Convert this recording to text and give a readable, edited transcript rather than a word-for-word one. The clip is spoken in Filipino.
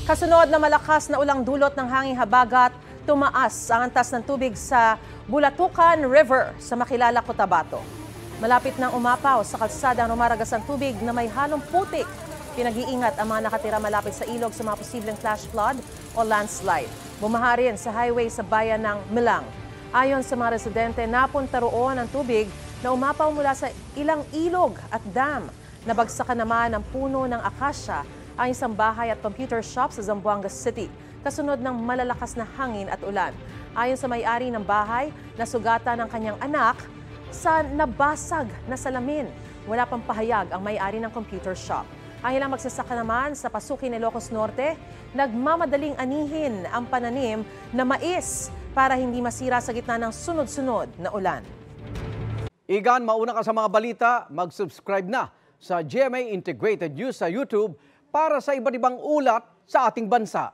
Kasunod na malakas na ulang dulot ng hanging habagat, tumaas ang antas ng tubig sa Bulatucan River sa Makilala, Cotabato. Malapit nang umapaw sa kalsada ang rumaragas ang tubig na may halong putik. Pinag-iingat ang mga nakatira malapit sa ilog sa mga posibleng flash flood o landslide. Bumaha rin sa highway sa bayan ng Milang. Ayon sa mga residente, napunta roon ang tubig na umapaw mula sa ilang ilog at dam. Nabagsakan naman ang puno ng akasya ang isang bahay at computer shop sa Zamboanga City, kasunod ng malalakas na hangin at ulan. Ayon sa may-ari ng bahay, nasugatan ng kanyang anak sa nabasag na salamin. Wala pang pahayag ang may-ari ng computer shop. Ang ilang magsasaka naman sa Pasukin, Ilocos Norte, nagmamadaling anihin ang pananim na mais para hindi masira sa gitna ng sunod-sunod na ulan. Igan, mauna ka sa mga balita, mag-subscribe na sa GMA Integrated News sa YouTube para sa iba't ibang ulat sa ating bansa.